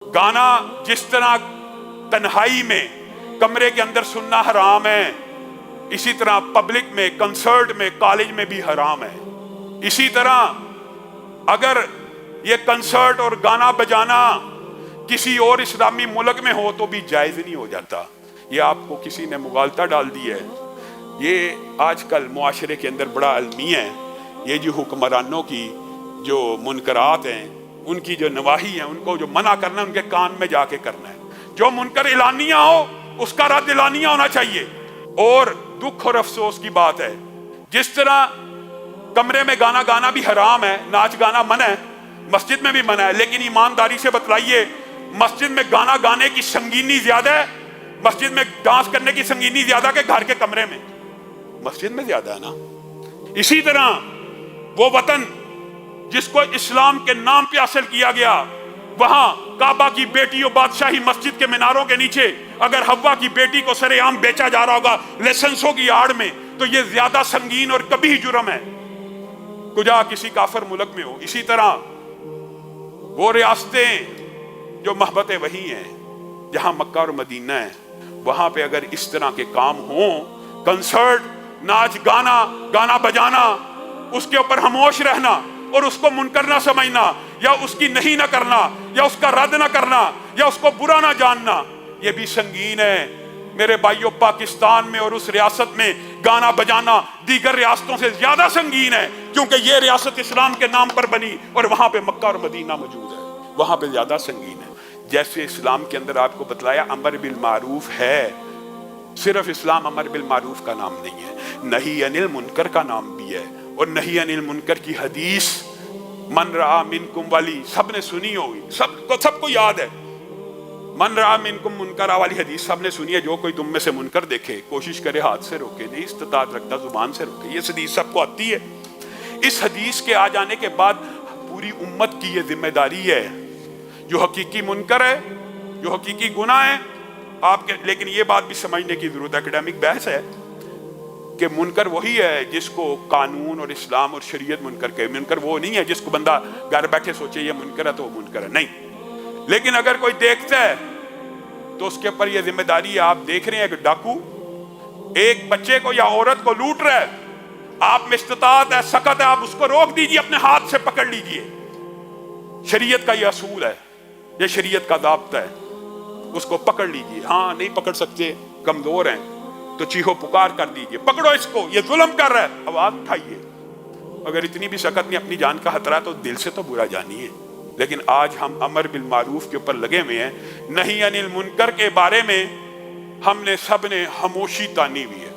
گانا جس طرح تنہائی میں کمرے کے اندر سننا حرام ہے، اسی طرح پبلک میں، کنسرٹ میں، کالج میں بھی حرام ہے۔ اسی طرح اگر یہ کنسرٹ اور گانا بجانا کسی اور اسلامی ملک میں ہو تو بھی جائز نہیں ہو جاتا۔ یہ آپ کو کسی نے مغالطہ ڈال دی ہے۔ یہ آج کل معاشرے کے اندر بڑا المی ہے۔ یہ جو حکمرانوں کی جو منکرات ہیں، ان کی جو نواہی ہیں، ان کو جو منع کرنا ہے ان کے کان میں جا کے کرنا ہے۔ جو منکر اعلانیہ ہو اس کا رد اعلانیہ ہونا چاہیے۔ اور دکھ اور افسوس کی بات ہے، جس طرح کمرے میں گانا گانا بھی حرام ہے، ناچ گانا منع ہے، مسجد میں بھی منع ہے، لیکن ایمانداری سے بتلائیے مسجد میں گانا گانے کی سنگینی زیادہ ہے، مسجد میں ڈانس کرنے کی سنگینی زیادہ کہ گھر کے کمرے میں؟ مسجد میں زیادہ ہے نا۔ اسی طرح وہ وطن جس کو اسلام کے نام پہ حاصل کیا گیا، وہاں کعبہ کی بیٹی و بادشاہی مسجد کے میناروں کے نیچے اگر حوا کی بیٹی کو سرے عام بیچا جا رہا ہوگا لائسنسوں کی آڑ میں، تو یہ زیادہ سنگین اور کبھی جرم ہے کجا کسی کافر ملک میں ہو۔ اسی طرح وہ ریاستیں جو محبت وحی ہیں، جہاں مکہ اور مدینہ ہے، وہاں پہ اگر اس طرح کے کام ہوں، کنسرٹ، ناچ گانا، گانا بجانا، اس کے اوپر خاموش رہنا اور اس کو منکر نہ سمجھنا، یا اس کی نہیں نہ کرنا، یا اس کا رد نہ کرنا، یا اس کو برا نہ جاننا، یہ بھی سنگین ہے میرے بھائیوں۔ پاکستان میں اور اس ریاست میں گانا بجانا دیگر ریاستوں سے زیادہ سنگین ہے، کیونکہ یہ ریاست اسلام کے نام پر بنی اور وہاں پہ مکہ اور مدینہ موجود ہے، وہاں پہ زیادہ سنگین ہے۔ جیسے اسلام کے اندر آپ کو بتلایا امر بالمعروف ہے، صرف اسلام امر بالمعروف کا نام نہیں ہے، نہی عن المنکر کا نام بھی ہے۔ اور نہی عن المنکر کی حدیث من رأى منکم والی سب نے سنی ہوگی، سب کو یاد ہے۔ من رأى منکم منکرا والی حدیث سب نے سنی ہے۔ جو کوئی تم میں سے منکر دیکھے کوشش کرے ہاتھ سے روکے، نہیں استطاعت رکھتا زبان سے روکے۔ یہ حدیث سب کو آتی ہے۔ اس حدیث کے آ جانے کے بعد پوری امت کی یہ ذمہ داری ہے، جو حقیقی منکر ہے، جو حقیقی گناہ ہے آپ کے، لیکن یہ بات بھی سمجھنے کی ضرورت ہے، اکیڈمک بحث ہے کہ منکر وہی ہے جس کو قانون اور اسلام اور شریعت منکر کہے۔ منکر وہ نہیں ہے جس کو بندہ گھر بیٹھے سوچے یہ منکر ہے تو وہ منکر ہے، نہیں۔ لیکن اگر کوئی دیکھتا ہے تو اس کے اوپر یہ ذمہ داری ہے۔ آپ دیکھ رہے ہیں کہ ڈاکو ایک بچے کو یا عورت کو لوٹ رہا ہے، آپ میں استطاعت ہے، سخت ہے، آپ اس کو روک دیجئے، اپنے ہاتھ سے پکڑ لیجئے۔ شریعت کا یہ اصول ہے، یہ شریعت کا ضابطہ ہے، اس کو پکڑ لیجئے۔ ہاں نہیں پکڑ سکتے، کمزور ہیں، تو چیخو پکار کر دیجئے، پکڑو اس کو، یہ ظلم کر رہا ہے، آواز اٹھائیے۔ اگر اتنی بھی سخت نہیں، اپنی جان کا خطرہ ہے تو دل سے تو برا جانیے۔ لیکن آج ہم امر بالمعروف کے اوپر لگے ہوئے ہیں، نہی عن المنکر کے بارے میں ہم نے سب نے خاموشی تانی ہوئی ہے۔